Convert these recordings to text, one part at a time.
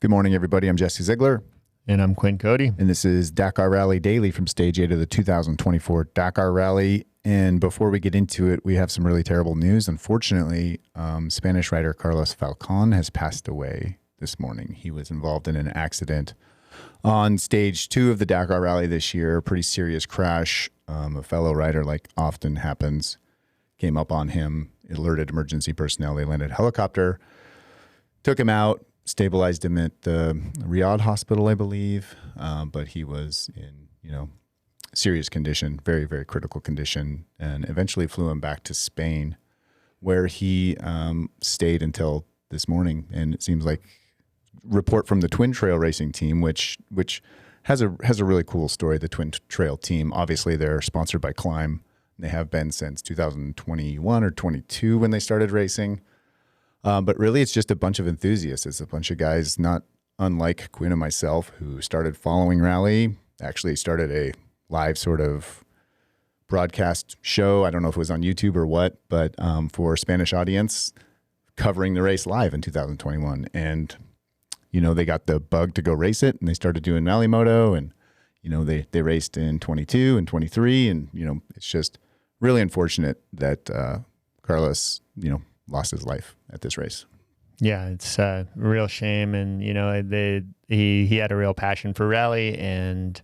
Good morning, everybody. I'm Jesse Ziegler. And I'm Quinn Cody. And this is Dakar Rally Daily from Stage 8 of the 2024 Dakar Rally. And before we get into it, we have some really terrible news. Unfortunately, Spanish rider Carles Falcon has passed away this morning. He was involved in an accident on Stage 2 of the Dakar Rally this year. A pretty serious crash. A fellow rider, like often happens, came up on him, alerted emergency personnel. They landed a helicopter, took him out, stabilized him at the Riyadh hospital, I believe, but he was in, serious condition, very, very critical condition, and eventually flew him back to Spain, where he stayed until this morning. And it seems like report from the Twin Trail Racing team, which has a really cool story. The Twin Trail team, obviously, they're sponsored by Climb. They have been since 2021 or 22 when they started racing. But really, it's just a bunch of enthusiasts. It's a bunch of guys, not unlike Quinn and myself, who started following rally, actually started a live sort of broadcast show. I don't know if it was on YouTube or what, but for a Spanish audience, covering the race live in 2021. And, they got the bug to go race it, and they started doing Malle Moto, and, they raced in 22 and 23. And, it's just really unfortunate that Carlos, lost his life at this race. Yeah, it's a real shame. And, he had a real passion for rally. And,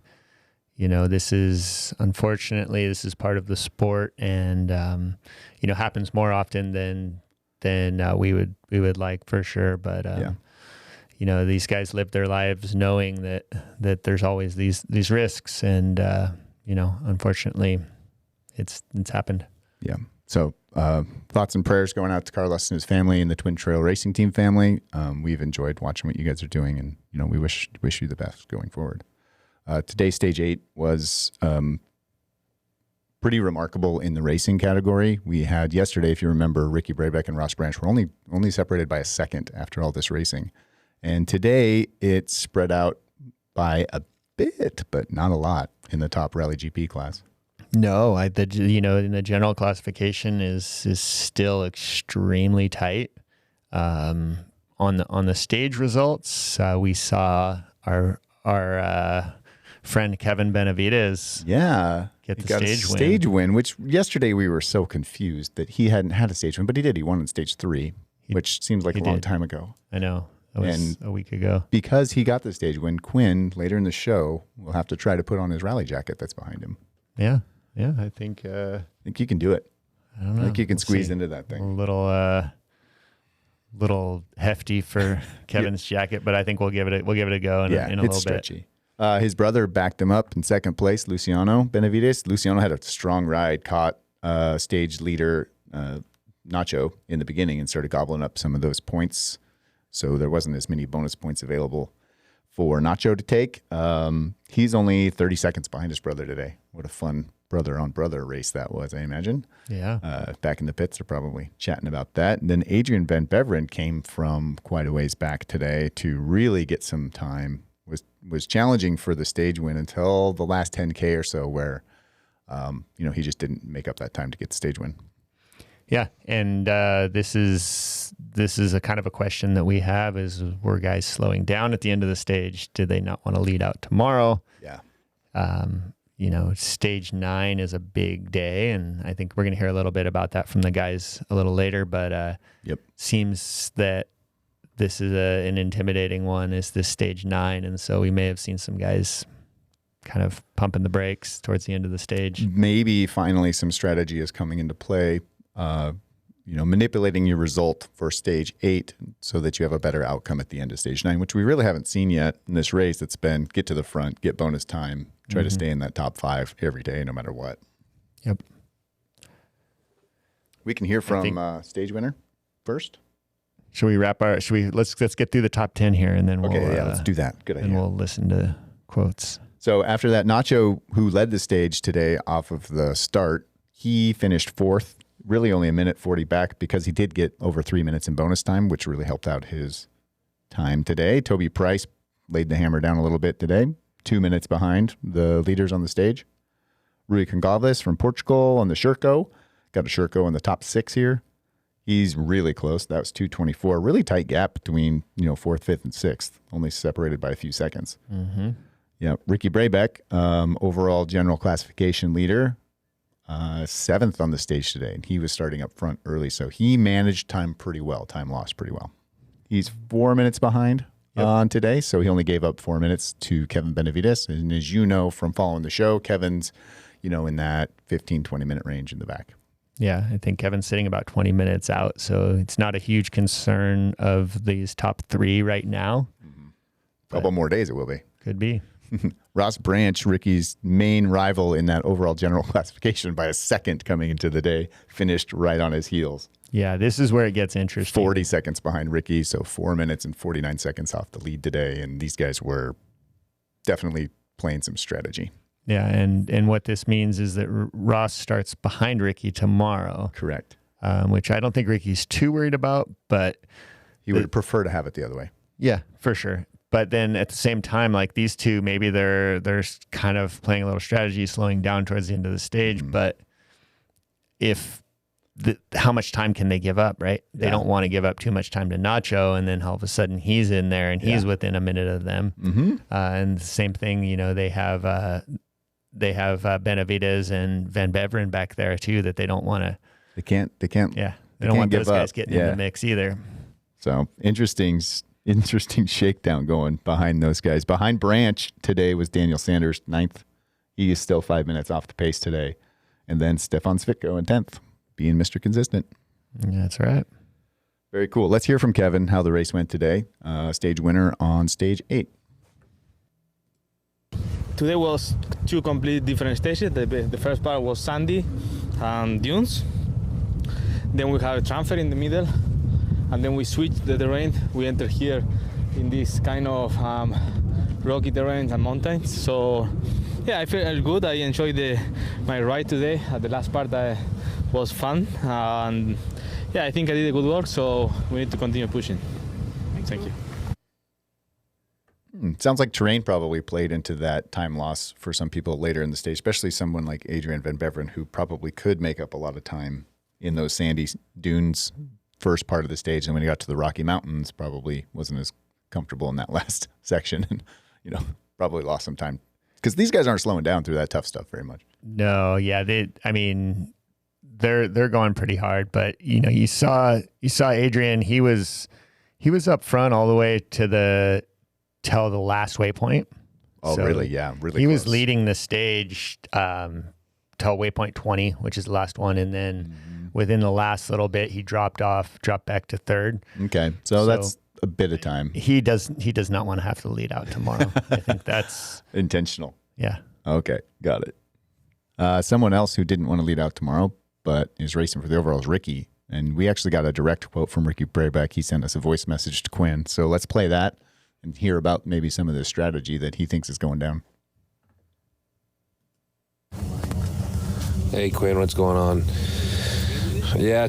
this is, unfortunately, this is part of the sport, and, happens more often than we would like, for sure. But, these guys live their lives knowing that there's always these risks. And, unfortunately, it's happened. Yeah. So thoughts and prayers going out to Carlos and his family and the Twin Trail Racing Team family. We've enjoyed watching what you guys are doing, and we wish you the best going forward. Today, Stage 8 was pretty remarkable in the racing category. We had yesterday, if you remember, Ricky Brabec and Ross Branch were only separated by a second after all this racing, and today it spread out by a bit, but not a lot in the top Rally GP class. No, in the general classification is still extremely tight. On the stage results, we saw our friend Kevin Benavides, get the stage win. Which yesterday we were so confused that he hadn't had a stage win, but he did. He won in Stage 3, which seems like a long time ago. I know. That was a week ago. Because he got the stage win, Quinn later in the show will have to try to put on his rally jacket that's behind him. Yeah. Yeah, I think you can do it. I don't know. I think you can squeeze into that thing. A little hefty for Kevin's jacket, but I think we'll give it a go in a little bit. Stretchy. His brother backed him up in second place, Luciano Benavides. Luciano had a strong ride, caught stage leader Nacho in the beginning and started gobbling up some of those points. So there wasn't as many bonus points available for Nacho to take. He's only 30 seconds behind his brother today. What a fun brother-on-brother race that was, I imagine. Yeah. Back in the pits, they're probably chatting about that. And then Adrian Van Beveren came from quite a ways back today to really get some time. Was challenging for the stage win until the last 10K or so, where he just didn't make up that time to get the stage win. Yeah, and this is a kind of a question that we have: is were guys slowing down at the end of the stage? Did they not want to lead out tomorrow? Yeah. Stage 9 is a big day, and I think we're going to hear a little bit about that from the guys a little later. But seems that this is an intimidating one. Is this Stage 9, and so we may have seen some guys kind of pumping the brakes towards the end of the stage. Maybe finally some strategy is coming into play. Manipulating your result for Stage 8 so that you have a better outcome at the end of Stage 9, which we really haven't seen yet in this race. It's been get to the front, get bonus time, try to stay in that top 5 every day, no matter what. Yep. We can hear from stage winner first. Should we let's get through the top 10 here, and then let's do that. Good idea. And we'll listen to quotes. So after that, Nacho, who led the stage today off of the start, he finished 4th. Really only a minute 40 back because he did get over 3 minutes in bonus time, which really helped out his time today. Toby Price laid the hammer down a little bit today, 2 minutes behind the leaders on the stage. Rui Gonçalves from Portugal on the Sherco. Got a Sherco in the top 6 here. He's really close. That was 2:24. Really tight gap between, fourth, fifth, and sixth, only separated by a few seconds. Mm-hmm. Yeah. Ricky Brabec, overall general classification leader, seventh on the stage today. And he was starting up front early. So he managed time pretty well, time lost pretty well. He's 4 minutes behind on today. So he only gave up 4 minutes to Kevin Benavides. And as you know from following the show, Kevin's, in that 15, 20-minute range in the back. Yeah, I think Kevin's sitting about 20 minutes out, so it's not a huge concern of these top three right now. A couple more days it will be. Could be. Ross Branch, Ricky's main rival in that overall general classification by a second coming into the day, finished right on his heels. Yeah, this is where it gets interesting. 40 seconds behind Ricky, so 4 minutes and 49 seconds off the lead today, and these guys were definitely playing some strategy. Yeah, and what this means is that Ross starts behind Ricky tomorrow. Correct. Which I don't think Ricky's too worried about, but he would prefer to have it the other way. Yeah, for sure. But then at the same time, like these two, maybe they're kind of playing a little strategy, slowing down towards the end of the stage. But how much time can they give up, right? They don't want to give up too much time to Nacho, and then all of a sudden he's in there and he's within a minute of them. Mm-hmm. And the same thing, they have Benavides and Van Beveren back there too that they don't want to. They can't. Yeah, they don't want those guys getting in the mix either. So interesting shakedown going behind those guys. Behind Branch today was Daniel Sanders, 9th. He is still 5 minutes off the pace today. And then Stefan Svitko in 10th, being Mr. Consistent. Yeah, that's right. Very cool. Let's hear from Kevin how the race went today. Stage winner on stage 8. Today was two completely different stages. The first part was sandy and dunes. Then we have a transfer in the middle. And then we switched the terrain. We entered here in this kind of rocky terrain and mountains. So yeah, I feel good. I enjoyed my ride today. At the last part was fun. And yeah, I think I did a good work. So we need to continue pushing. Thank you. Sounds like terrain probably played into that time loss for some people later in the stage, especially someone like Adrian Van Beveren, who probably could make up a lot of time in those sandy dunes first part of the stage, and when he got to the Rocky Mountains, probably wasn't as comfortable in that last section, and probably lost some time because these guys aren't slowing down through that tough stuff very much. No, yeah, they're going pretty hard, but you saw Adrian. He was up front all the way till the last waypoint. Oh, so really? Yeah, really. He close. was leading the stage till waypoint 20, which is the last one, and then within the last little bit, he dropped back to third. Okay, so that's a bit of time. He does not want to have to lead out tomorrow. I think that's intentional. Yeah. Okay, got it. Someone else who didn't want to lead out tomorrow, but is racing for the overall is Ricky. And we actually got a direct quote from Ricky Brabec. He sent us a voice message to Quinn. So let's play that and hear about maybe some of the strategy that he thinks is going down. Hey, Quinn, what's going on? Yeah,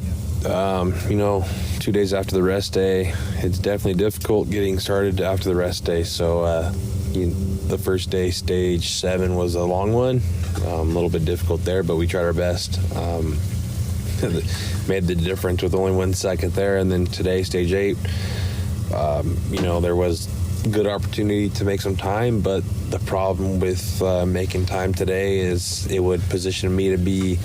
2 days after the rest day, it's definitely difficult getting started after the rest day. So the first day, stage 7, was a long one. A little bit difficult there, but we tried our best. Made the difference with only 1 second there. And then today, stage 8, there was good opportunity to make some time, but the problem with making time today is it would position me to be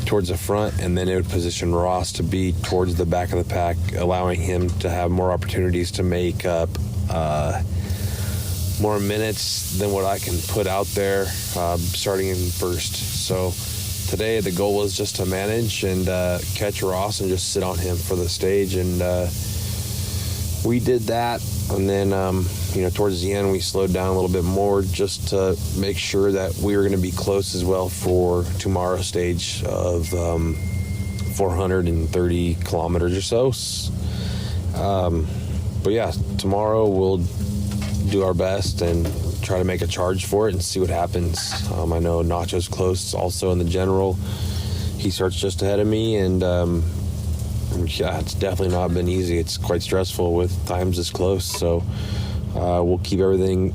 towards the front, and then it would position Ross to be towards the back of the pack, allowing him to have more opportunities to make up more minutes than what I can put out there starting in first. So today the goal was just to manage and catch Ross and just sit on him for the stage, and we did that. And then towards the end we slowed down a little bit more just to make sure that we were going to be close as well for tomorrow's stage of 430 kilometers or so. But yeah, tomorrow we'll do our best and try to make a charge for it and see what happens. I know Nacho's close also in the general. He starts just ahead of me, and yeah, it's definitely not been easy. It's quite stressful with times this close. So we'll keep everything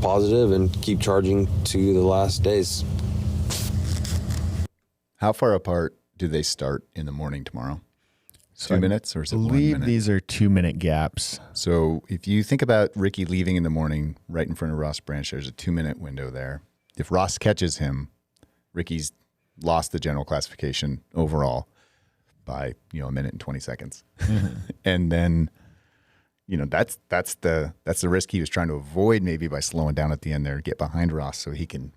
positive and keep charging to the last days. How far apart do they start in the morning tomorrow? 2 minutes, or is it 1 believe minute? these are 2-minute gaps. So if you think about Ricky leaving in the morning right in front of Ross Branch, there's a 2-minute window there. If Ross catches him, Ricky's lost the general classification overall by, 1 minute and 20 seconds. And then, that's the risk he was trying to avoid, maybe by slowing down at the end there, get behind Ross so he can,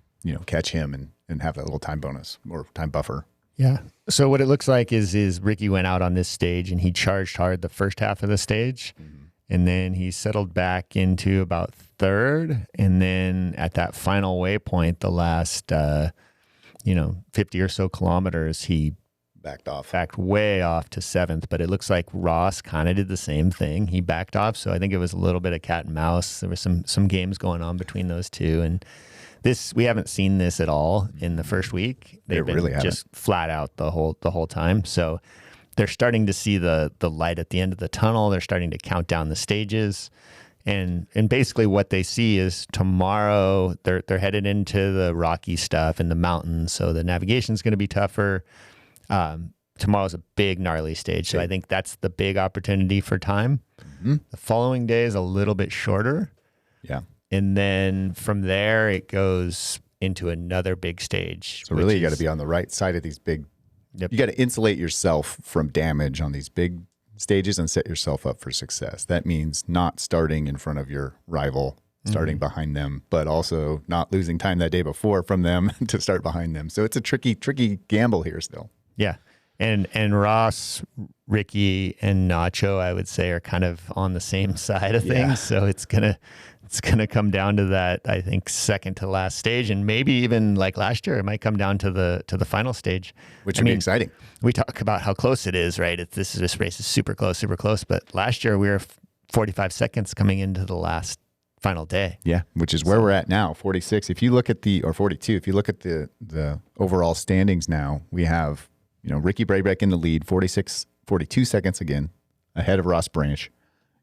catch him and have that little time bonus or time buffer. Yeah. So what it looks like is Ricky went out on this stage and he charged hard the first half of the stage. And then he settled back into about third. And then at that final waypoint, the last, 50 or so kilometers, he backed way off to seventh. But it looks like Ross kind of did the same thing. He backed off. So I think it was a little bit of cat and mouse. There was some games going on between those two. And we haven't seen this at all in the first week. They've been really just flat out the whole time. So they're starting to see the light at the end of the tunnel. They're starting to count down the stages. And basically what they see is tomorrow they're headed into the rocky stuff and the mountains. So the navigation's going to be tougher. Tomorrow's a big gnarly stage. So I think that's the big opportunity for time. The following day is a little bit shorter. Yeah. And then from there, it goes into another big stage. So really, you got to be on the right side of these big. Yep. You got to insulate yourself from damage on these big stages and set yourself up for success. That means not starting in front of your rival, starting behind them, but also not losing time that day before from them to start behind them. So it's a tricky gamble here still. Yeah. And Ross, Ricky, and Nacho, I would say, are kind of on the same side of things. So it's gonna come down to that, I think, second to last stage, and maybe even like last year, it might come down to the final stage, Which would be exciting. We talk about how close it is, right? This race is super close. But last year we were 45 seconds coming into the last final day. Yeah, which is where we're at now, 46. If you look at or 42, if you look at the overall standings now, we have Ricky Brabec in the lead, 42 seconds again ahead of Ross Branch.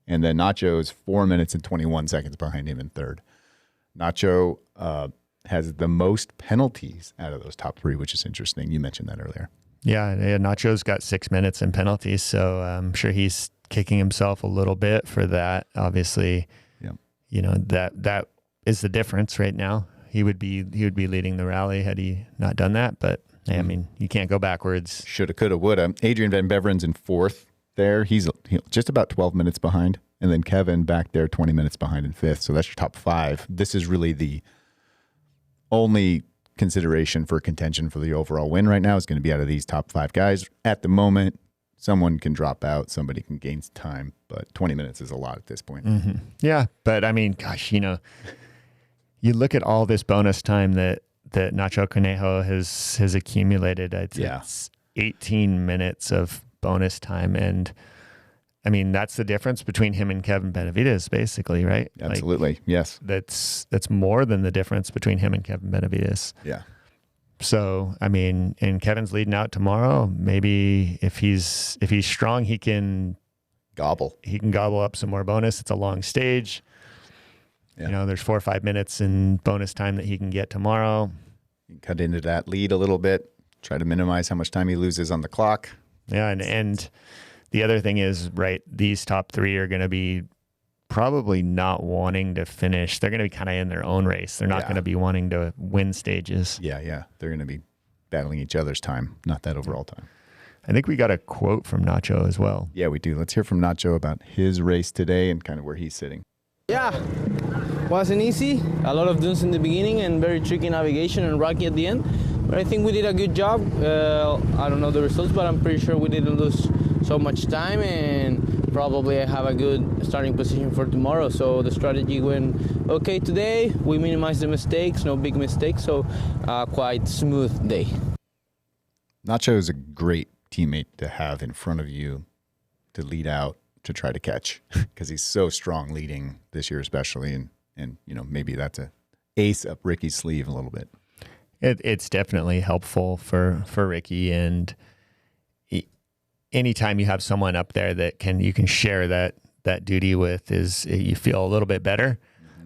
And then Nacho is 4 minutes and 21 seconds behind him in third. Nacho has the most penalties out of those top three, which is interesting. You mentioned that earlier. Yeah, Nacho's got 6 minutes in penalties, so I'm sure he's kicking himself a little bit for that. Obviously, that is the difference right now. He would be leading the rally had he not done that. But I mean, you can't go backwards. Shoulda, coulda, woulda. Adrian Van Beveren's in fourth. There, he's just about 12 minutes behind, and then Kevin back there 20 minutes behind in fifth. So that's your top five. This is really the only consideration for contention for the overall win right now is going to be out of these top five guys. At the moment, someone can drop out, somebody can gain time, but 20 minutes is a lot at this point. Yeah, but I mean, gosh, you look at all this bonus time that Nacho Conejo has accumulated. It's 18 minutes of bonus time, and I mean that's the difference between him and Kevin Benavides, basically, right? Absolutely, yes. That's more than the difference between him and Kevin Benavides. Yeah. So I mean, and Kevin's leading out tomorrow. Maybe if he's strong, he can gobble up some more bonus. It's a long stage. Yeah. There's 4 or 5 minutes in bonus time that he can get tomorrow. You can cut into that lead a little bit. Try to minimize how much time he loses on the clock. Yeah, and the other thing is, right, these top three are going to be probably not wanting to finish. They're going to be kind of in their own race. They're not going to be wanting to win stages. Yeah. They're going to be battling each other's time, not that overall time. I think we got a quote from Nacho as well. Yeah, we do. Let's hear from Nacho about his race today and kind of where he's sitting. Yeah, wasn't easy. A lot of dunes in the beginning and very tricky navigation and rocky at the end. But I think we did a good job. I don't know the results, but I'm pretty sure we didn't lose so much time, and probably I have a good starting position for tomorrow. So the strategy went okay today. We minimized the mistakes, no big mistakes, so quite smooth day. Nacho is a great teammate to have in front of you to lead out, to try to catch, because he's so strong leading this year especially, and maybe that's a ace up Ricky's sleeve a little bit. It's definitely helpful for Ricky, and anytime you have someone up there that you can share that duty with, is you feel a little bit better.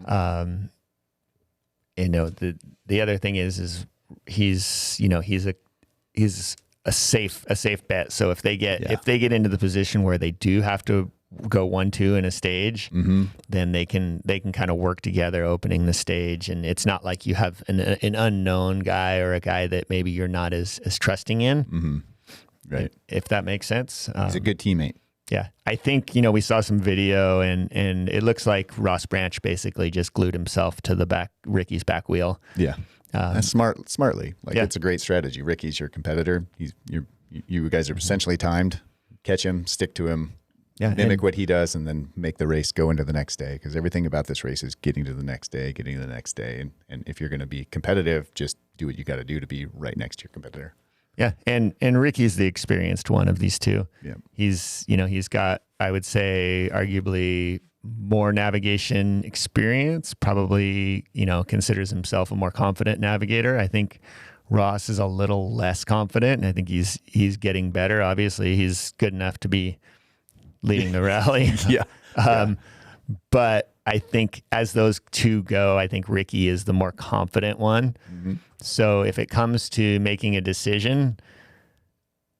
The other thing is he's a a safe bet. So if they get into the position where they do have to go 1-2 in a stage, then they can kind of work together opening the stage, and it's not like you have an unknown guy or a guy that maybe you're not as trusting in. Right. If that makes sense. He's a good teammate. Yeah. I think, we saw some video and it looks like Ross Branch basically just glued himself to Ricky's back wheel. Yeah. That's smartly. It's a great strategy. Ricky's your competitor. You guys are essentially timed. Catch him, stick to him, mimic what he does, and then make the race go into the next day. Because everything about this race is getting to the next day. And if you're going to be competitive, just do what you got to do to be right next to your competitor. Yeah, and Ricky's the experienced one of these two. Yeah, he's got, I would say, arguably more navigation experience. Probably considers himself a more confident navigator. I think Ross is a little less confident, and I think he's getting better. Obviously, he's good enough to be leading the rally. But I think as those two go, I think Ricky is the more confident one. So if it comes to making a decision,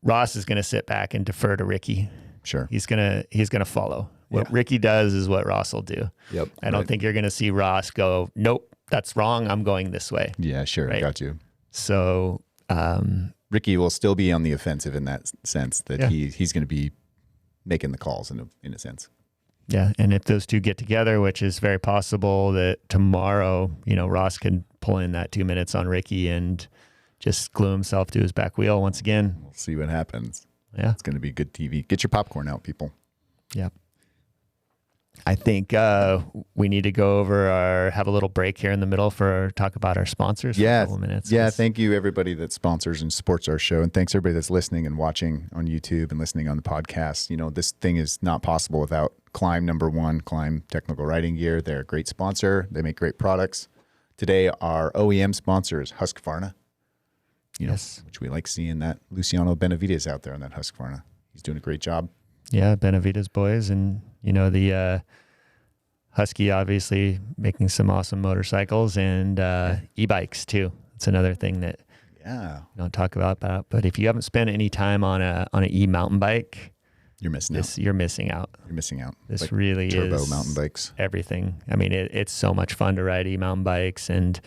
Ross is going to sit back and defer to Ricky. Sure. He's going to follow. What Ricky does is what Ross will do. Yep. I don't think you're going to see Ross go, nope, that's wrong, I'm going this way. Yeah, sure. Right? Got you. So Ricky will still be on the offensive in that sense, that he's going to be making the calls in a sense. Yeah, and if those two get together, which is very possible that tomorrow, Ross can pull in that 2 minutes on Ricky and just glue himself to his back wheel once again. We'll see what happens. Yeah. It's going to be good TV. Get your popcorn out, people. Yeah. I think we need to go over have a little break here in the middle talk about our sponsors for a couple of minutes. Yeah, thank you everybody that sponsors and supports our show. And thanks everybody that's listening and watching on YouTube and listening on the podcast. This thing is not possible without Climb #1, Climb Technical Riding Gear. They're a great sponsor. They make great products. Today, our OEM sponsor is Husqvarna, which we like seeing that Luciano Benavides out there on that Husqvarna. He's doing a great job. Yeah, Benavides boys. And, the Husky obviously making some awesome motorcycles and e-bikes too. It's another thing that we don't talk about. But if you haven't spent any time on an e-mountain bike, you're missing out. You're missing out. You're missing out. This really turbo is mountain bikes. Everything. I mean, it's so much fun to ride e-mountain bikes, and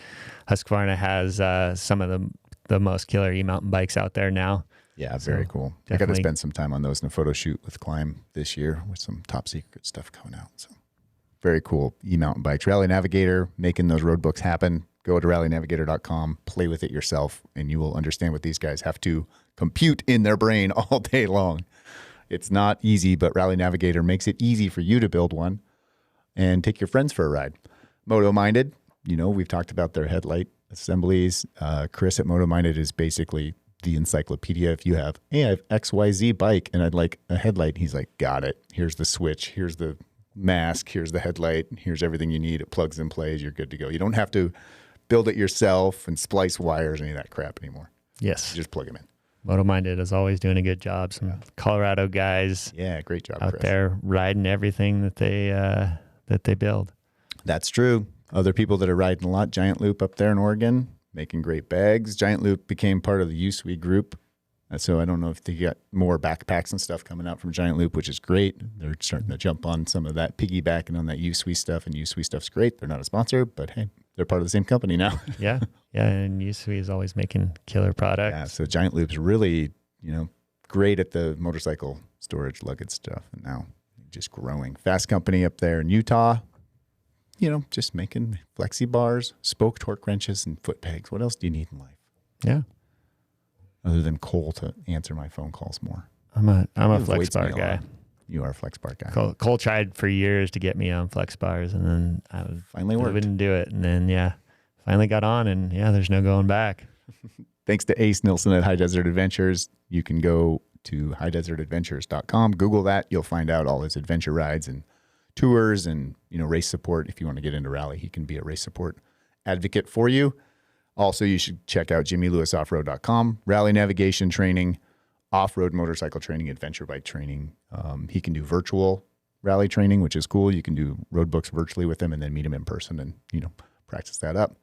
Husqvarna has some of the most killer e-mountain bikes out there now. Yeah, very cool. I got to spend some time on those in a photo shoot with Climb this year with some top secret stuff coming out. So very cool e-mountain bikes. Rally Navigator making those road books happen. Go to rallynavigator.com, play with it yourself, and you will understand what these guys have to compute in their brain all day long. It's not easy, but Rally Navigator makes it easy for you to build one and take your friends for a ride. Moto Minded, we've talked about their headlight assemblies. Chris at Moto Minded is basically the encyclopedia. If you have, I have XYZ bike and I'd like a headlight, he's like, got it. Here's the switch. Here's the mask. Here's the headlight. Here's everything you need. It plugs and plays. You're good to go. You don't have to build it yourself and splice wires, any of that crap anymore. Yes. You just plug them in. Moto Minded is always doing a good job. Some Colorado guys. Yeah, great job, out Chris. there riding everything that they build. That's true. Other people that are riding a lot, Giant Loop up there in Oregon, making great bags. Giant Loop became part of the USWE group. So I don't know if they got more backpacks and stuff coming out from Giant Loop, which is great. They're starting to jump on some of that, piggybacking on that USWE stuff, and USWE stuff's great. They're not a sponsor, but hey, they're part of the same company now. Yeah, and USWE is always making killer products. Yeah, so Giant Loop's really, great at the motorcycle storage luggage stuff, and now just growing. Fast Company up there in Utah, just making flexi bars, spoke torque wrenches, and foot pegs. What else do you need in life? Yeah. Other than Cole to answer my phone calls more. I'm a flex bar guy. You are a flex bar guy. Cole tried for years to get me on flex bars, and then I wouldn't do it. And then, finally got on, and there's no going back. Thanks to Ace Nilsson at High Desert Adventures. You can go to highdesertadventures.com. Google that. You'll find out all his adventure rides and tours and, race support. If you want to get into rally, he can be a race support advocate for you. Also, you should check out jimmylewisoffroad.com. Rally navigation training, off-road motorcycle training, adventure bike training. He can do virtual rally training, which is cool. You can do road books virtually with him and then meet him in person and, practice that up.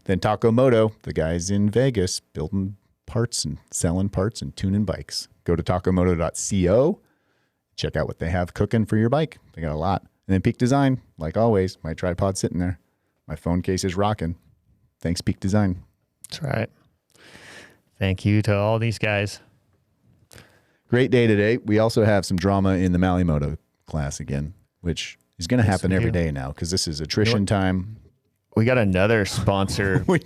Then Taco Moto, the guys in Vegas building parts and selling parts and tuning bikes. Go to tacomoto.co. Check out what they have cooking for your bike. They got a lot. And then Peak Design, like always, my tripod's sitting there. My phone case is rocking. Thanks, Peak Design. That's right. Thank you to all these guys. Great day today. We also have some drama in the Malle Moto class again, which is going to happen every day now because this is attrition time. We got another sponsor. We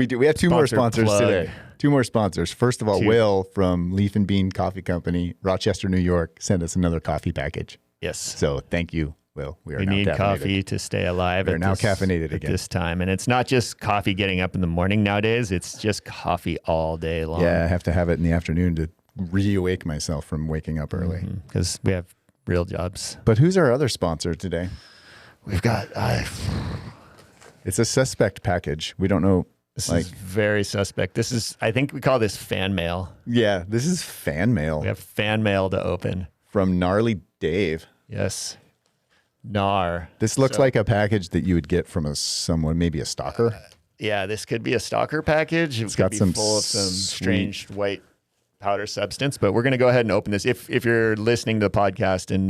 do. We have two more sponsors plug. today. Two more sponsors. First of all, Will from Leaf and Bean Coffee Company, Rochester, New York, sent us another coffee package. Yes. So thank you, Will. We need coffee to stay alive. We're now caffeinated at this time. And it's not just coffee getting up in the morning nowadays. It's just coffee all day long. Yeah, I have to have it in the afternoon to reawake myself from waking up early. Because we have real jobs. But who's our other sponsor today? We've got... It's a suspect package. We don't know. This is very suspect. This is, I think we call this fan mail. Yeah, this is fan mail. We have fan mail to open. From Gnarly Dave. Yes. Gnar. This looks like a package that you would get from someone, maybe a stalker. Yeah, this could be a stalker package. It's got some full of some strange white powder substance, but we're going to go ahead and open this. If you're listening to the podcast and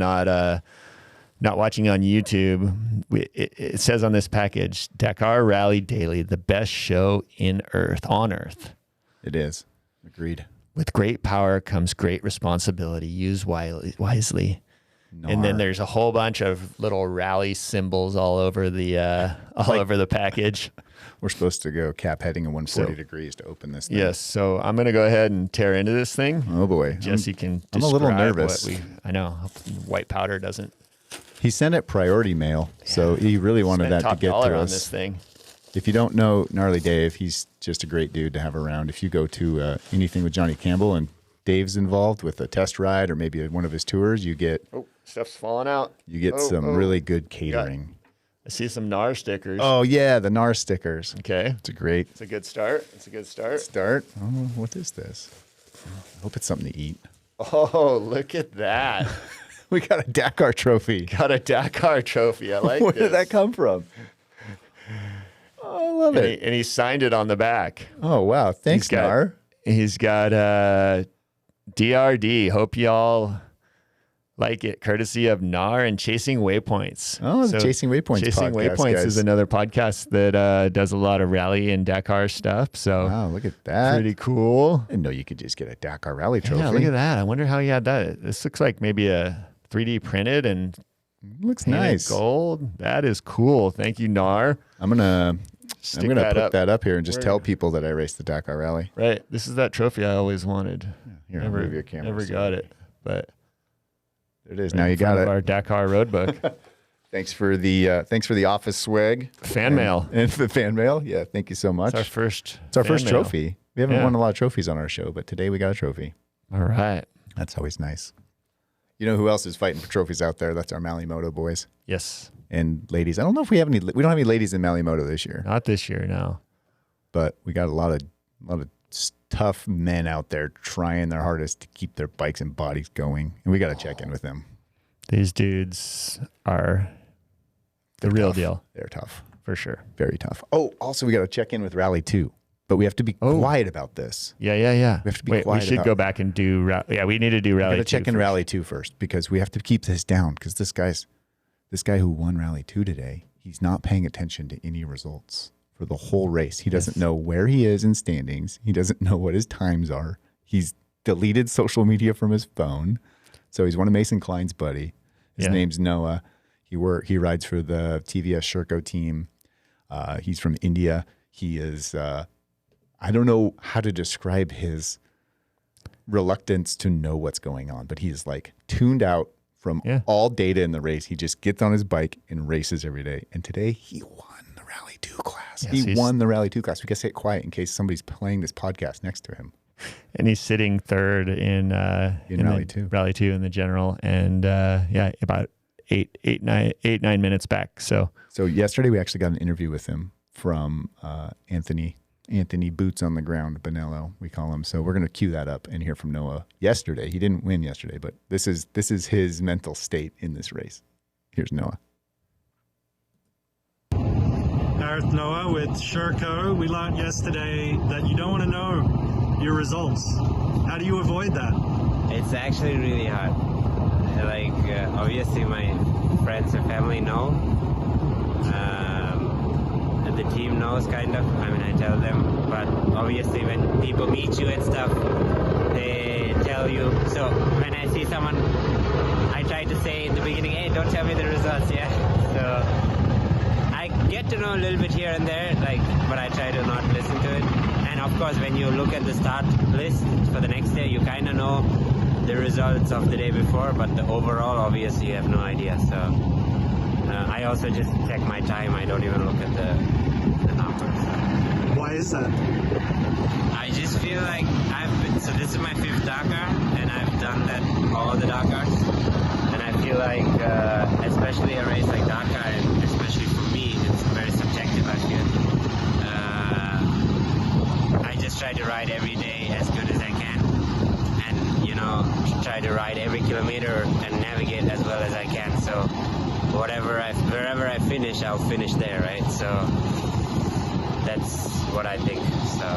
not watching on YouTube, it says on this package, Dakar Rally Daily, the best show on earth. It is. Agreed. With great power comes great responsibility. Use wisely. And then there's a whole bunch of little rally symbols all over the over the package. We're supposed to go cap heading at 140 degrees to open this thing. Yes, so I'm going to go ahead and tear into this thing. Oh boy. Jesse can describe I'm a little nervous. I know. White powder doesn't. He sent it priority mail, so he really wanted that to get to us. On this thing. If you don't know Gnarly Dave, he's just a great dude to have around. If you go to anything with Johnny Campbell and Dave's involved with a test ride or maybe one of his tours, you get stuff's falling out. You get some really good catering. I see some Gnar stickers. Oh yeah, the Gnar stickers. Okay, it's a good start. Oh, what is this? I hope it's something to eat. Oh, look at that. We got a Dakar trophy. I like Where did that come from? Oh, I love it. And he signed it on the back. Oh, wow. Thanks, Gnar. He's got DRD. Hope y'all like it. Courtesy of Gnar and Chasing Waypoints. Oh, the Chasing Waypoints Chasing podcast, Waypoints guys. is another podcast that does a lot of rally and Dakar stuff. So wow, look at that. Pretty cool. I didn't know you could just get a Dakar Rally trophy. Yeah, look at that. I wonder how he had that. This looks like maybe a 3D printed and looks nice. Gold. That is cool. Thank you, Gnar. I'm gonna put that up here and just tell people that I raced the Dakar Rally. Right. This is that trophy I always wanted. Yeah, here, move your camera. Never got it, but there it is. Now you got it. Our Dakar road book. Thanks for the office swag. Fan mail. And the fan mail. Yeah, thank you so much. It's our first trophy. We haven't won a lot of trophies on our show, but today we got a trophy. All right. That's always nice. You know who else is fighting for trophies out there? That's our Malle Moto boys. Yes. And ladies. I don't know if we don't have any ladies in Malle Moto this year. Not this year, no. But we got a lot of tough men out there trying their hardest to keep their bikes and bodies going. And we got to check in with them. These dudes are the real deal. They're tough. For sure. Very tough. Oh, also we got to check in with Rally 2. But we have to be quiet about this. Yeah. We have to be quiet. We should go back and do we need to do Rally 2. We got to check in Rally 2 first because we have to keep this down because this guy who won Rally 2 today, he's not paying attention to any results for the whole race. He doesn't know where he is in standings. He doesn't know what his times are. He's deleted social media from his phone. So he's one of Mason Klein's buddy. His name's Noah. He rides for the TVS Sherco team. He's from India. He is I don't know how to describe his reluctance to know what's going on, but he is like tuned out from all data in the race. He just gets on his bike and races every day. And today he won the Rally 2 class. Yes, he won the Rally 2 class. We got to say it quiet in case somebody's playing this podcast next to him. And he's sitting third in Rally 2. Rally 2 in the general. And about 9 minutes back. So yesterday we actually got an interview with him from Anthony Boots on the Ground, Bonello, we call him. So we're going to cue that up and hear from Noah. Yesterday, he didn't win yesterday, but this is his mental state in this race. Here's Noah. Noah with Sherco. We learned yesterday that you don't want to know your results. How do you avoid that? It's actually really hard. Like, obviously my friends and family know. And the team knows, kind of. I mean, I tell them. But obviously when people meet you and stuff, they tell you. So when I see someone, I try to say in the beginning, hey, don't tell me the results, yeah? So I get to know a little bit here and there, like, but I try to not listen to it. And of course, when you look at the start list for the next day, you kind of know the results of the day before, but the overall, obviously, you have no idea. So I also just check my time. I don't even look at the numbers. Why is that? I just feel like so this is my 5th Dakar, and I've done that all the Dakars. And I feel like, especially a race like Dakar, and especially for me, it's very subjective, I feel. I just try to ride every day as good as I can, and try to ride every kilometer and navigate as well as I can. So wherever I finish, I'll finish there, right? So that's what I think. So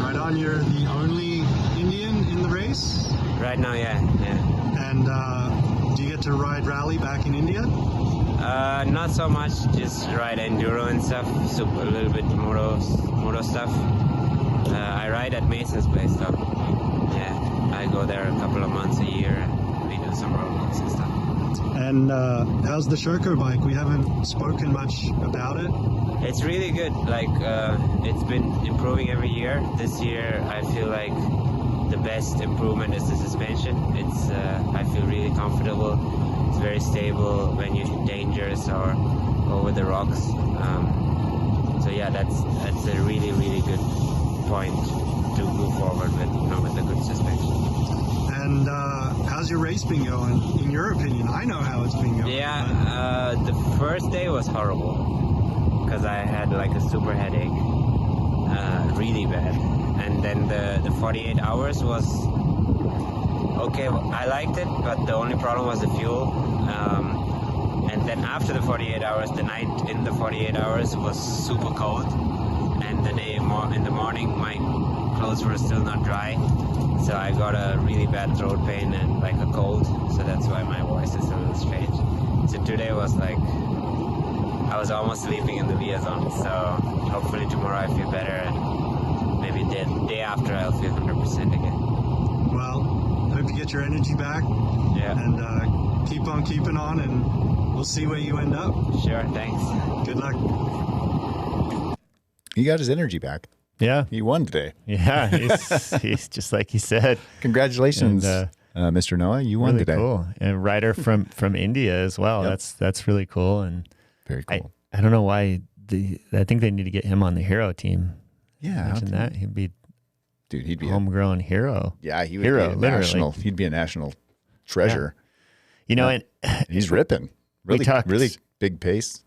Right on, you're the only Indian in the race? right now, yeah. And do you get to ride rally back in India? Not so much, just ride enduro and stuff, so a little bit moto stuff. I ride at Mason's place, though. Yeah, I go there a couple of months a year, and we do some roadblocks and stuff. And how's the Sherco bike? We haven't spoken much about it. It's really good. Like, it's been improving every year. This year, I feel like the best improvement is the suspension. It's I feel really comfortable. It's very stable when you're dangerous or over the rocks. So yeah, that's a really, really good point to move forward with a good suspension. And how's your race been going? In your opinion, I know how it's been going. Yeah, the first day was horrible because I had like a super headache, really bad. And then the 48 hours was okay. I liked it, but the only problem was the fuel. And then after the 48 hours, the night in the 48 hours was super cold, and the day in the morning, my clothes were still not dry. So I got a really bad throat pain and like a cold, so that's why my voice is a little strange. So today was like, I was almost sleeping in the VIA zone, so hopefully tomorrow I feel better, and maybe the day after I'll feel 100% again. Well, hope you get your energy back. Yeah. And keep on keeping on, and we'll see where you end up. Sure, thanks. Good luck. He got his energy back. Yeah. He won today. Yeah. He's just like he said. Congratulations, And, Mr. Noah. You won really today. cool. And a rider from India as well. Yep. That's really cool. And Very cool. I don't know why I think they need to get him on the hero team. Yeah. Imagine that. He'd be Dude, he'd be homegrown hero. Yeah, he would Hero, be a literally. national. He'd be a national treasure. You know, Yeah. and He's ripping. Really, talked- really big pace.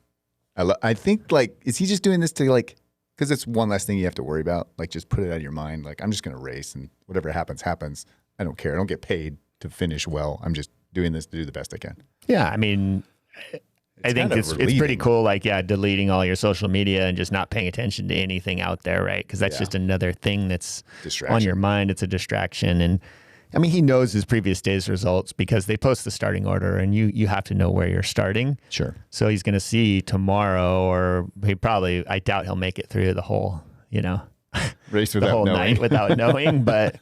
I think, like, is he just doing this to, like, because it's one less thing you have to worry about. Like, just put it out of your mind. Like, I'm just going to race, and whatever happens, happens. I don't care. I don't get paid to finish well. I'm just doing this to do the best I can. yeah, I mean, I think kind of it's pretty relieving. cool. Like, yeah, deleting all your social media and just not paying attention to anything out there, right? Because that's Yeah. just another thing that's Distraction. on your mind. It's a distraction. And I mean, he knows his previous day's results because they post the starting order, and you have to know where you're starting. Sure. So he's going to see tomorrow, or I doubt he'll make it through the whole, Race the without whole knowing. night without knowing, but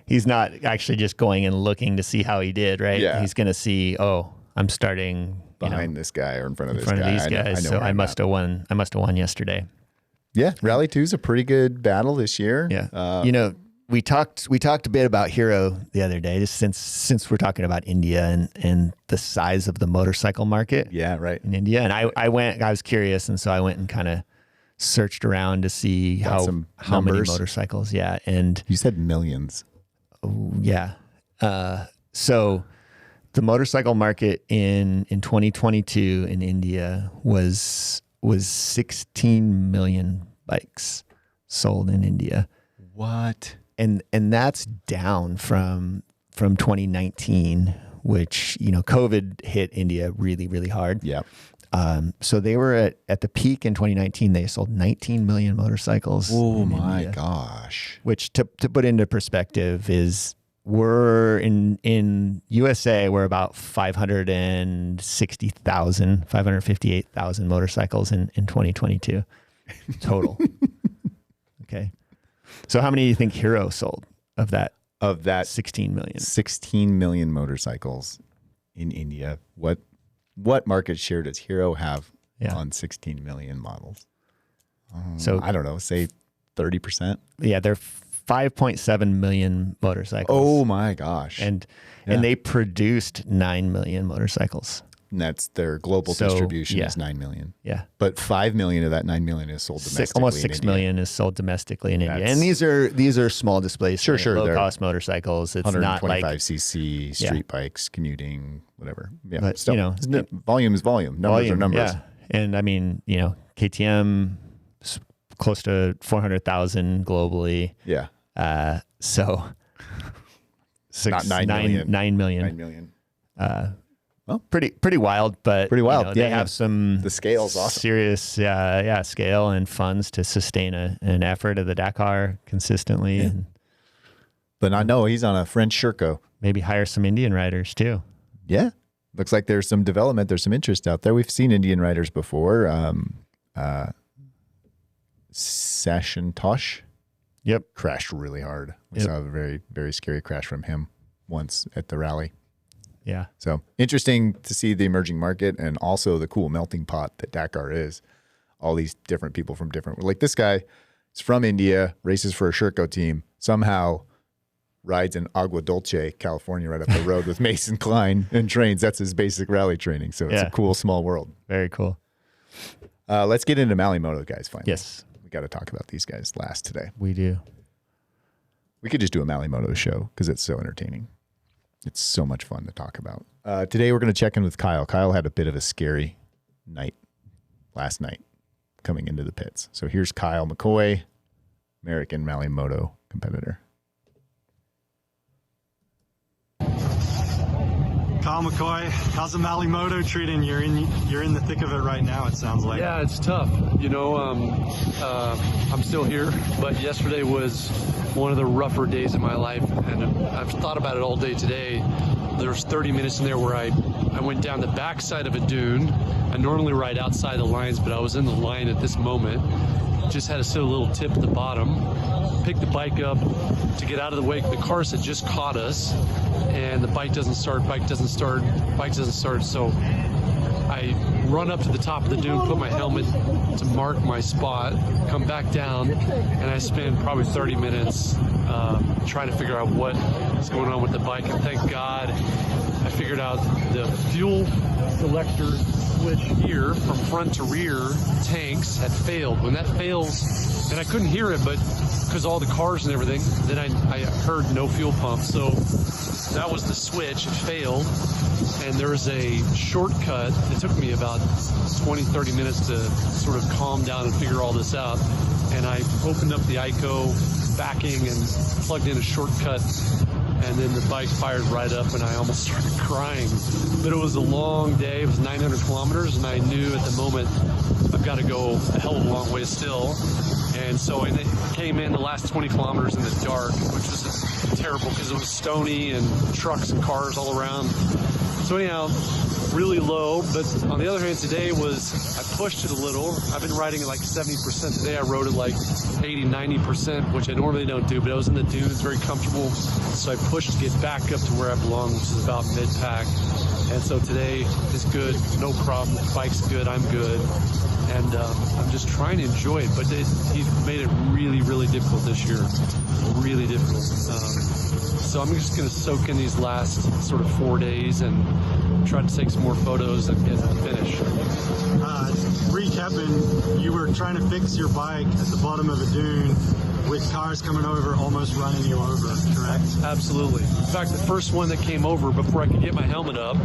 he's not actually just going and looking to see how he did, right? Yeah. He's going to see, I'm starting behind this guy or in front of in this front guy. of these I know- guys. know So where I I'm must at. have won. I must have won yesterday. Yeah, Rally 2 is a pretty good battle this year. Yeah. We talked a bit about Hero the other day, just since we're talking about India and the size of the motorcycle market. Yeah, right. In India. And I was curious, and so I went and kind of searched around to see Got some how many numbers. motorcycles. Yeah. And You said millions. yeah. So the motorcycle market in 2022 in India was 16 million bikes sold in India. What? And that's down from 2019, which, COVID hit India really, really hard. Yeah. So they were at the peak in 2019. They sold 19 million motorcycles. Oh in my India, gosh. which to put into perspective is we're in USA, we're about 558,000 motorcycles in 2022 total. Okay. So how many do you think Hero sold of that 16 million? 16 million motorcycles in India. What market share does Hero have on 16 million models? So I don't know, say 30%. Yeah, they're 5.7 million motorcycles. Oh my gosh. And they produced 9 million motorcycles. And that's their global distribution is 9 million. Yeah. But 5 million of that 9 million is sold domestically. Almost 6 million is sold domestically in India. That's- And these are small displacement, Sure. low They're cost motorcycles. It's not like 125cc street bikes, commuting, whatever. Yeah. But, Still, you know, volume is volume. Numbers are numbers. Yeah. And I mean, you know, KTM is close to 400,000 globally. Yeah. So Not 9 million. 9 million. 9 million. Well, pretty wild, but Pretty wild. you know, they Yeah, have some The scale's awesome. serious scale and funds to sustain an effort of the Dakar consistently, and But I know he's on a French Sherco. maybe hire some Indian riders too. Yeah. Looks like there's some development. There's some interest out there. We've seen Indian riders before. Sashin Tosh. Yep. Crashed really hard. We Yep. saw a very, very scary crash from him once at the rally. Yeah. So interesting to see the emerging market and also the cool melting pot that Dakar is. All these different people from different, like this guy is from India, races for a Sherco team, somehow rides in Agua Dulce, California, right up the road with Mason Klein and trains. That's his basic rally training. So it's a cool, small world. Very cool. Let's get into Malle Moto, guys, finally. Yes, We got to talk about these guys last today. we do. We could just do a Malle Moto show because it's so entertaining. It's so much fun to talk about. Today we're going to check in with Kyle. Kyle had a bit of a scary night last night coming into the pits. So here's Kyle McCoy, American Malle Moto competitor. Kyle McCoy, how's the Malle Moto treating you? You're in the thick of it right now, it sounds like. Yeah, it's tough. You know, I'm still here, but yesterday was one of the rougher days of my life, and I've thought about it all day today. There was 30 minutes in there where I went down the backside of a dune. I normally ride outside the lines, but I was in the line at this moment. Just had to sit a little tip at the bottom, pick the bike up to get out of the way. The cars had just caught us, and the bike doesn't start. So I run up to the top of the dune, put my helmet to mark my spot, come back down, and I spend probably 30 minutes trying to figure out what is going on with the bike. And thank God I figured out the fuel selector switch here from front to rear tanks had failed. When that fails, and I couldn't hear it, but because all the cars and everything, then I heard no fuel pump. So that was the switch. It failed. And there was a shortcut. It took me about 20, 30 minutes to sort of calm down and figure all this out. And I opened up the ICO backing and plugged in a shortcut. And then the bike fired right up and I almost started crying. But it was a long day. It was 900 kilometers. And I knew at the moment I've got to go a hell of a long way still. And so I came in the last 20 kilometers in the dark, which was terrible because it was stony and trucks and cars all around. So anyhow, really low, but on the other hand, today I pushed it a little. I've been riding at like 70%. Today I rode at like 80, 90%, which I normally don't do, but I was in the dunes, very comfortable. So I pushed to get back up to where I belong, which is about mid-pack. And so today is good, no problem. The bike's good, I'm good. And I'm just trying to enjoy it, but he's made it really, really difficult this year. Really difficult. So I'm just going to soak in these last sort of 4 days and try to take some more photos and get to the finish. Recapping, you were trying to fix your bike at the bottom of a dune with cars coming over, almost running you over, correct? Absolutely. In fact, the first one that came over before I could get my helmet up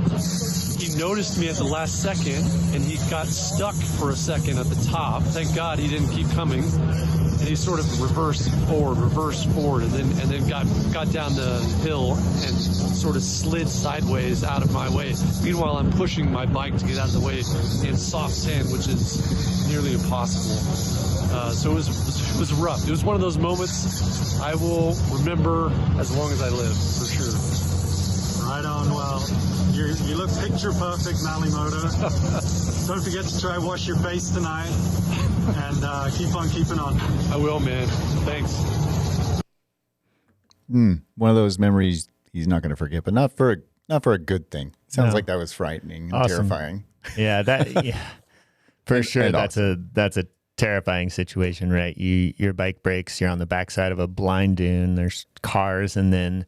he noticed me at the last second, and he got stuck for a second at the top. Thank God he didn't keep coming. And he sort of reversed forward, and then got down the hill and sort of slid sideways out of my way. Meanwhile, I'm pushing my bike to get out of the way in soft sand, which is nearly impossible. So it was rough. It was one of those moments I will remember as long as I live, for sure. Right on. Well, you look picture perfect, Malle Moto. Don't forget to try wash your face tonight, and keep on keeping on. I will, man. Thanks. One of those memories he's not going to forget, but not for a good thing. Sounds like that was frightening and terrifying. Yeah, for sure. And That's a terrifying situation, right? Your bike breaks. You're on the backside of a blind dune. There's cars, and then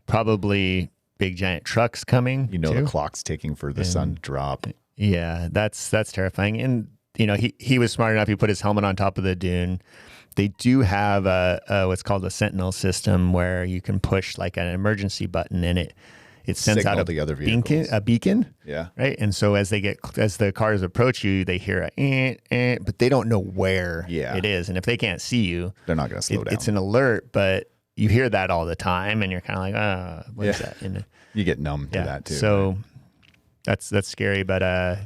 probably big giant trucks coming. The clock's ticking for the sun to drop. Yeah, that's terrifying. And he was smart enough. He put his helmet on top of the dune. They do have what's called a sentinel system where you can push like an emergency button, and it sends out the other a beacon. Yeah. Right. And so as the cars approach you, they hear but they don't know where it is. And if they can't see you, they're not going to slow down. It's an alert, but you hear that all the time, and you're kind of like, what is that? And you get numb to that too. So that's scary, but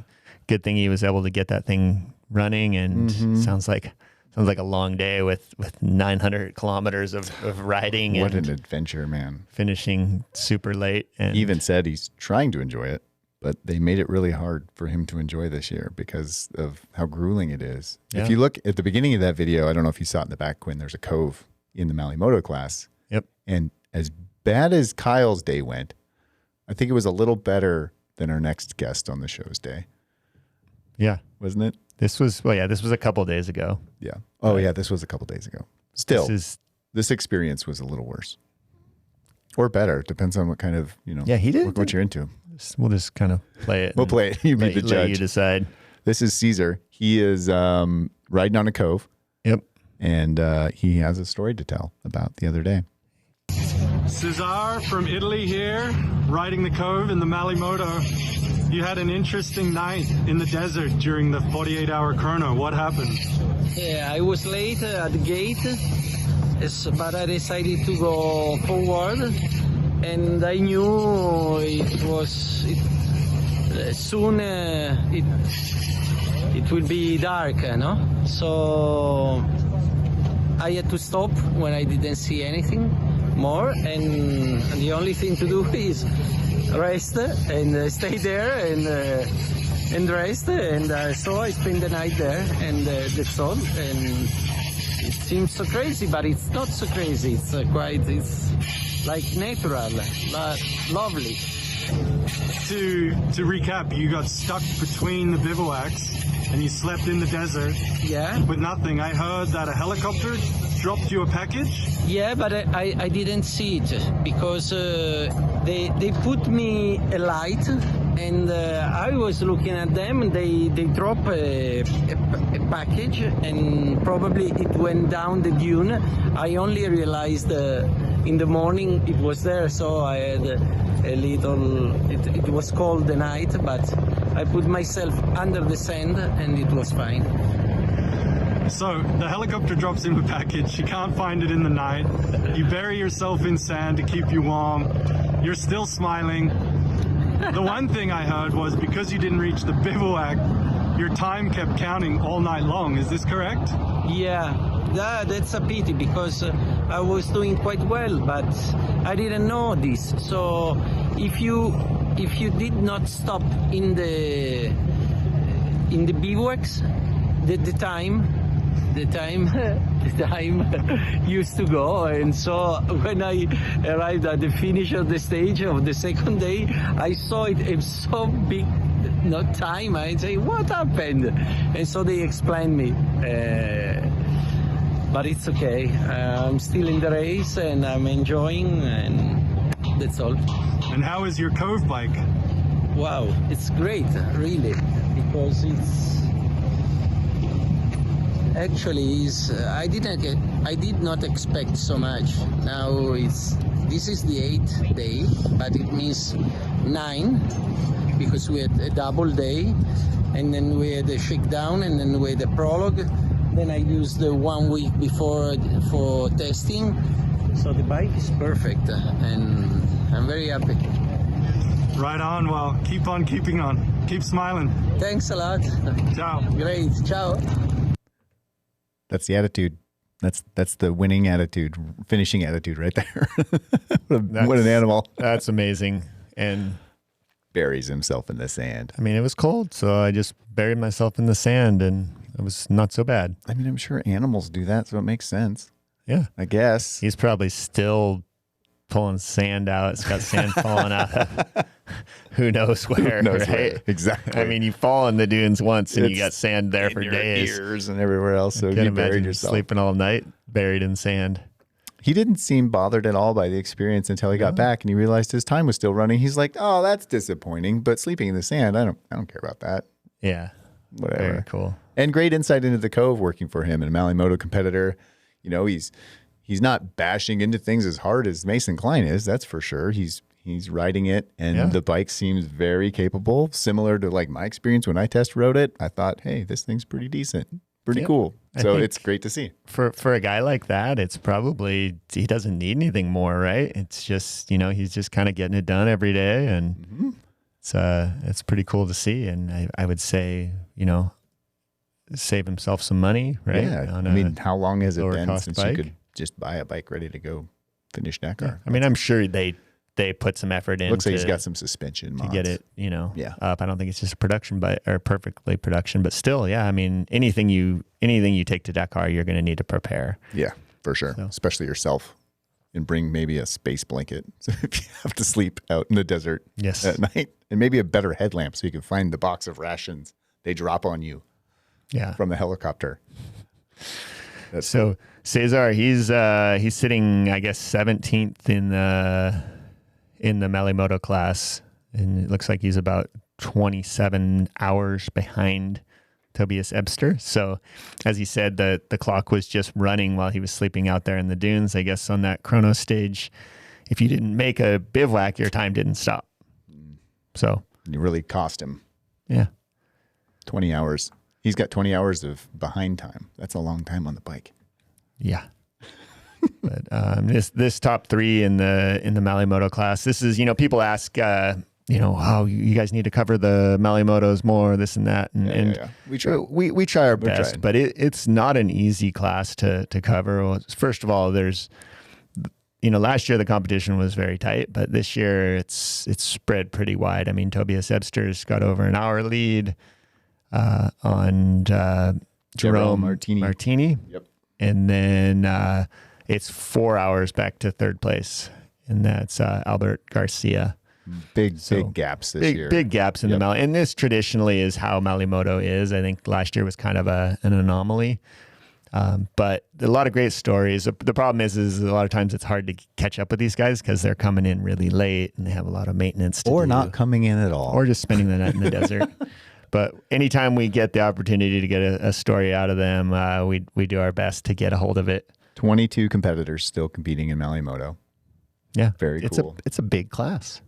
good thing he was able to get that thing running, and sounds like a long day with 900 kilometers of riding. What an adventure, man. Finishing super late. And he even said he's trying to enjoy it, but they made it really hard for him to enjoy this year because of how grueling it is. Yeah. If you look at the beginning of that video, I don't know if you saw it in the back, Quinn, there's a cove in the Malle Moto class. Yep. And as bad as Kyle's day went, I think it was a little better than our next guest on the show's day. Yeah. Wasn't it? This was a couple of days ago. Yeah. Oh, yeah. This was a couple of days ago. Still, this experience was a little worse or better. Depends on what kind of, Yeah, he did. What you're into. We'll just kind of play it. We'll play it. You be the judge. Let you decide. This is Caesar. He is riding on a cove. Yep. And he has a story to tell about the other day. Cesar from Italy here, riding the cove in the Malle Moto. You had an interesting night in the desert during the 48-hour chrono. What happened? Yeah, I was late at the gate, but I decided to go forward, and I knew soon it will be dark, So I had to stop when I didn't see anything more, and the only thing to do is rest and stay there and rest, and so I spent the night there, and that's all. And it seems so crazy, but it's not so crazy. It's it's like natural, but lovely. To recap, you got stuck between the bivouacs and you slept in the desert. Yeah. With nothing. I heard that a helicopter dropped you a package. Yeah, but I didn't see it because they put me a light, and I was looking at them, and they drop a package, and probably it went down the dune. I only realized in the morning it was there, so I had a little, it was cold the night, but I put myself under the sand and it was fine. So the helicopter drops in the package, you can't find it in the night, you bury yourself in sand to keep you warm, you're still smiling. The one thing I heard was because you didn't reach the bivouac, your time kept counting all night long. Is this correct? Yeah. That's a pity because I was doing quite well, but I didn't know this. So if you did not stop in the bivouacs, the time used to go, and so when I arrived at the finish of the stage of the second day, I saw it so big. Not time. I say, what happened? And so they explained me. But it's okay. I'm still in the race and I'm enjoying, and that's all. And how is your cove bike? Wow, it's great, really, because it's actually I did not expect so much. Now this is the 8th day, but it means 9. because we had a double day, and then we had a shakedown, and then we had a prologue. Then I used 1 week before for testing. So the bike is perfect, and I'm very happy. Right on. Well, keep on keeping on. Keep smiling. Thanks a lot. Ciao. Great. Ciao. That's the attitude. That's the winning attitude, finishing attitude right there. what an animal. That's amazing. And Buries himself in the sand. I mean, it was cold, so I just buried myself in the sand, and it was not so bad. I mean, I'm sure animals do that, so it makes sense. Yeah. I guess. He's probably still pulling sand out. It's got sand falling out of who knows where, Who knows right? where. Exactly. I mean, you fall in the dunes once and you It's got sand there for in your days. ears and everywhere else. So I you can't buried imagine yourself. sleeping all night buried in sand. He didn't seem bothered at all by the experience until he got back and he realized his time was still running. He's like, "Oh, that's disappointing." But sleeping in the sand, I don't care about that. Yeah. Whatever. Very cool. And great insight into the Cove working for him and a Malle Moto competitor. You know, he's not bashing into things as hard as Mason Klein is. That's for sure. He's riding it, and the bike seems very capable. Similar to like my experience when I test rode it. I thought, hey, this thing's pretty decent, pretty cool. So it's great to see. For a guy like that, it's probably he doesn't need anything more, right? It's just he's just kind of getting it done every day, and it's pretty cool to see. And I would say save himself some money, right? Yeah. I mean, how long has it been since bike? you could just buy a bike ready to go finish Dakar? Yeah. I mean, I'm sure they put some effort in. Looks like he's got some suspension mods to get it, up. I don't think it's just a production bike or perfectly production, but still, yeah. I mean, anything you take to Dakar, you're going to need to prepare. Yeah, for sure. So. Especially yourself, and bring maybe a space blanket so if you have to sleep out in the desert at night, and maybe a better headlamp so you can find the box of rations they drop on you. Yeah, from the helicopter. So Cesar, he's sitting, I guess, 17th in the Malle Moto class, and it looks like he's about 27 hours behind Tobias Ebster. So, as he said, the clock was just running while he was sleeping out there in the dunes. I guess on that chrono stage, if you didn't make a bivouac, your time didn't stop. So it really cost him. Yeah, 20 hours. He's got 20 hours of behind time. That's a long time on the bike. Yeah. But this top three in the Malle Moto class, this is, people ask, oh, you guys need to cover the Malle Motos more, this and that. And we try. We try our best, but it's not an easy class to cover. Well, first of all, there's, last year the competition was very tight, but this year it's spread pretty wide. I mean, Tobias Ebster's got over an hour lead on Jerome Martini. Yep. And then it's 4 hours back to third place, and that's Albert Garcia. Big gaps this year. Big gaps in the Malle. And this traditionally is how Malle Moto is. I think last year was kind of an anomaly. But a lot of great stories. The problem is a lot of times it's hard to catch up with these guys because they're coming in really late and they have a lot of maintenance to do. Or not coming in at all. Or just spending the night in the desert. But anytime we get the opportunity to get a story out of them, we do our best to get a hold of it. 22 competitors still competing in Malle Moto. Yeah. Very cool. It's a big class.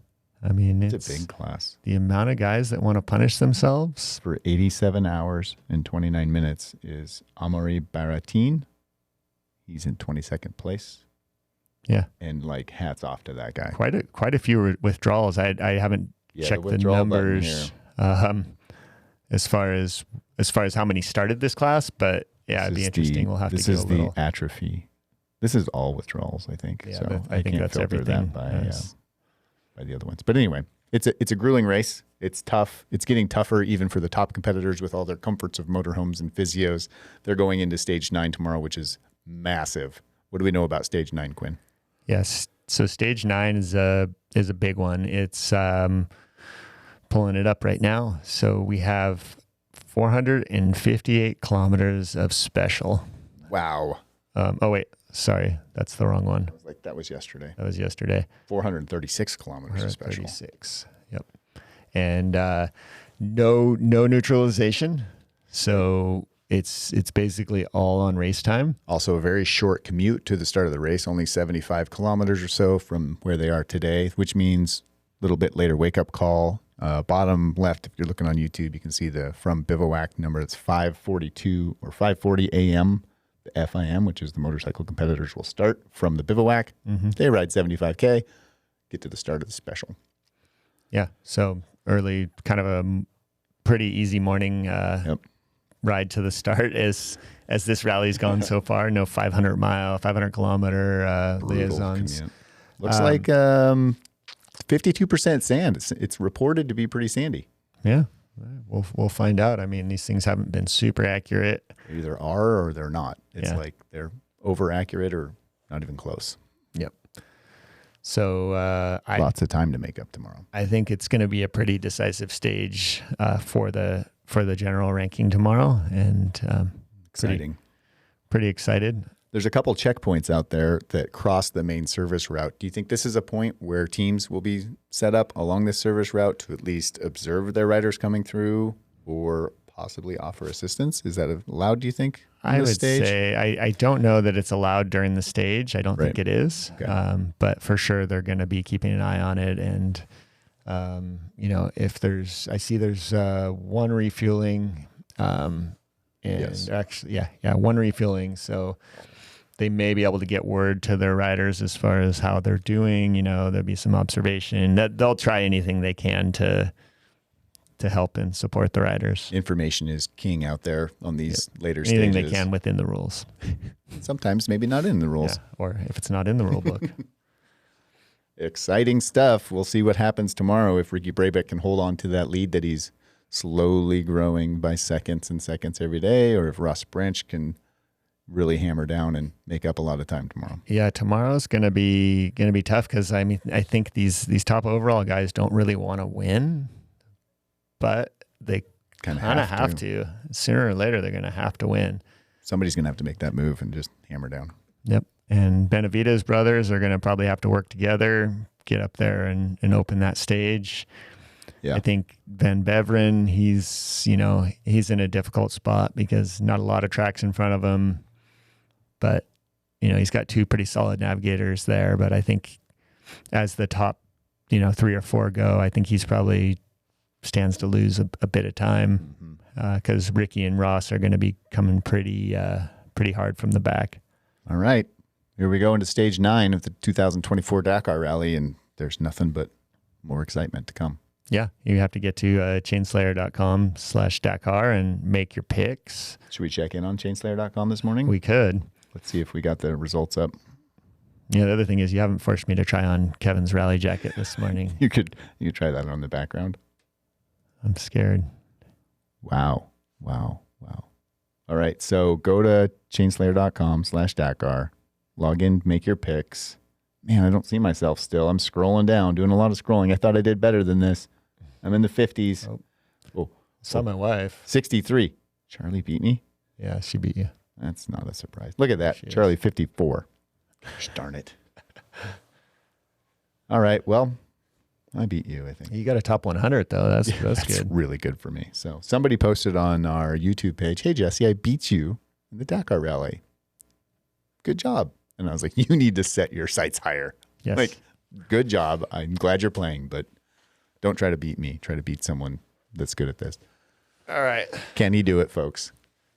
I mean, it's a big class. The amount of guys that want to punish themselves. For 87 hours and 29 minutes is Amaury Baratin. He's in 22nd place. Yeah. And hats off to that guy. Quite a few withdrawals. I haven't checked the numbers as far as how many started this class, but yeah, it'd be interesting. We'll have to go a little. This is the atrophy. This is all withdrawals, I think. Yeah, so I think that's everything. That by the other ones. But anyway, it's a grueling race. It's tough. It's getting tougher even for the top competitors with all their comforts of motorhomes and physios. They're going into stage 9 tomorrow, which is massive. What do we know about stage 9, Quinn? Yes. So stage 9 is a big one. It's pulling it up right now. So we have 458 kilometers of special. Wow. Oh wait, sorry, that's the wrong one. That was yesterday. That was yesterday. 436 kilometers of special. 436. Yep. And no neutralization. So it's basically all on race time. Also a very short commute to the start of the race, only 75 kilometers or so from where they are today, which means a little bit later wake up call Bottom left, if you're looking on YouTube, you can see the from bivouac number. It's 5:42 or 5:40 a.m. The FIM, which is the motorcycle competitors, will start from the bivouac. They ride 75K, get to the start of the special. Yeah, so early, kind of a pretty easy morning ride to the start as this rally's gone so far. No 500 kilometer liaisons. Commute. Looks like 52% sand. It's reported to be pretty sandy. Yeah, we'll find out. I mean, these things haven't been super accurate. They either are or they're not. It's Yeah. like they're over accurate or not even close. Yep. So Lots of time to make up tomorrow. I think it's going to be a pretty decisive stage for the general ranking tomorrow, and Exciting. Pretty excited. There's a couple checkpoints out there that cross the main service route. Do you think this is a point where teams will be set up along this service route to at least observe their riders coming through or possibly offer assistance? Is that allowed, do you think, on I this would stage? say I don't know that it's allowed during the stage. I don't Right. think it is. Okay. But for sure they're going to be keeping an eye on it. And, if there's one refueling, and Yes. actually, one refueling. So they may be able to get word to their riders as far as how they're doing. There'll be some observation that they'll try anything they can to help and support the riders. Information is king out there on these later Anything stages. they can within the rules. Sometimes maybe not in the rules. Yeah, or if it's not in the rule book. Exciting stuff. We'll see what happens tomorrow if Ricky Brabec can hold on to that lead that he's slowly growing by seconds and seconds every day, or if Ross Branch can really hammer down and make up a lot of time tomorrow. Yeah, tomorrow's gonna be tough because I think these top overall guys don't really want to win, but they kind of have to. Sooner or later, they're gonna have to win. Somebody's going to have to make that move and just hammer down. Yep. And Benavides brothers are gonna probably have to work together, get up there and open that stage. Yeah. I think Ben Beveren, he's in a difficult spot because not a lot of tracks in front of him, but he's got two pretty solid navigators there. But I think as the top, 3 or 4 go, I think he's probably stands to lose a bit of time because Ricky and Ross are going to be coming pretty hard from the back. All right. Here we go into stage 9 of the 2024 Dakar Rally, and there's nothing but more excitement to come. Yeah, you have to get to chainslayer.com/Dakar and make your picks. Should we check in on chainslayer.com this morning? We could. Let's see if we got the results up. Yeah, the other thing is you haven't forced me to try on Kevin's rally jacket this morning. You could try that on the background. I'm scared. Wow. All right, so go to chainslayer.com/Dakar, log in, make your picks. Man, I don't see myself still. I'm scrolling down, doing a lot of scrolling. I thought I did better than this. I'm in the 50s. Oh. Saw my wife. 63. Charlie beat me? Yeah, she beat you. That's not a surprise. Look at that. She is. Charlie, 54. Gosh darn it. All right, well, I beat you, I think. You got a top 100 though. That's That's good. really good for me. So somebody posted on our YouTube page, "Hey, Jesse, I beat you in the Dakar Rally. Good job." And I was like, you need to set your sights higher. Yes. Like, good job. I'm glad you're playing, but don't try to beat me. Try to beat someone that's good at this. All right. Can he do it, folks?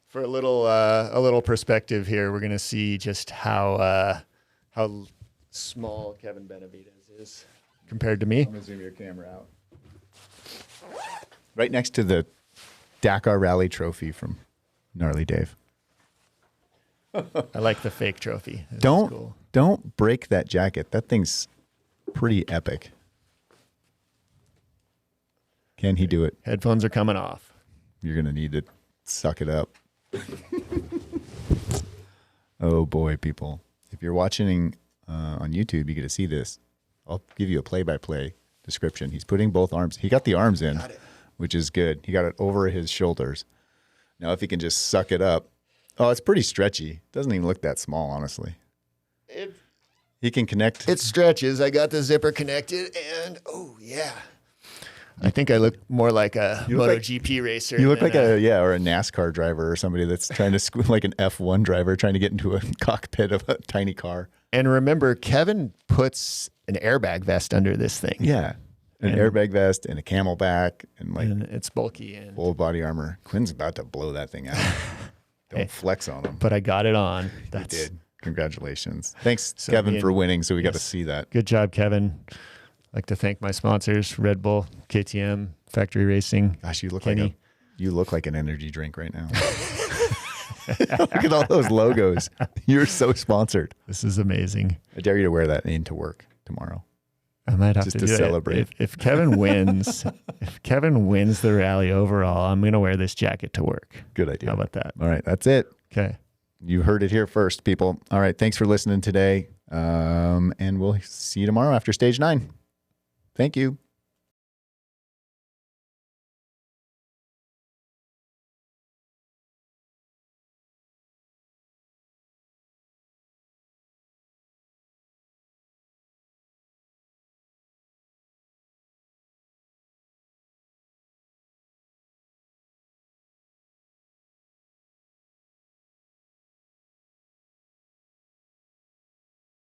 For a little perspective here, we're gonna see just how small Kevin Benavides is compared to me. I'm going to zoom your camera out. Right next to the Dakar Rally trophy from Gnarly Dave. I like the fake trophy. It's Don't cool. don't break that jacket. That thing's pretty epic. Can he do it? Headphones are coming off. You're going to need to suck it up. Oh boy, people. If you're watching on YouTube, you get to see this. I'll give you a play-by-play description. He's putting both arms. He got the arms in, which is good. He got it over his shoulders. Now, if he can just suck it up. Oh, it's pretty stretchy. Doesn't even look that small, honestly. He can connect. It stretches. I got the zipper connected, and oh yeah. I think I look more like a MotoGP racer. You look than like or a NASCAR driver or somebody that's trying to like an F1 driver trying to get into a cockpit of a tiny car. And remember, Kevin puts an airbag vest under this thing. Yeah. An airbag vest and a camelback and like and it's bulky and full body armor. Quinn's about to blow that thing out. Don't Hey, flex on him. but I got it on. You That's did. Congratulations. Thanks, So Kevin, me for and- winning. So we got to yes. see that. good job, Kevin. I'd like to thank my sponsors, Red Bull, KTM, Factory Racing. Gosh, you look Kenny. like an energy drink right now. Look at all those logos. You're so sponsored. This is amazing. I dare you to wear that into work tomorrow. I might have Just to to do celebrate. it. If Kevin wins, if Kevin wins the rally overall, I'm gonna wear this jacket to work. Good idea. How about that? All right, that's it. Okay. You heard it here first, people. All right, thanks for listening today. And we'll see you tomorrow after stage 9. Thank you.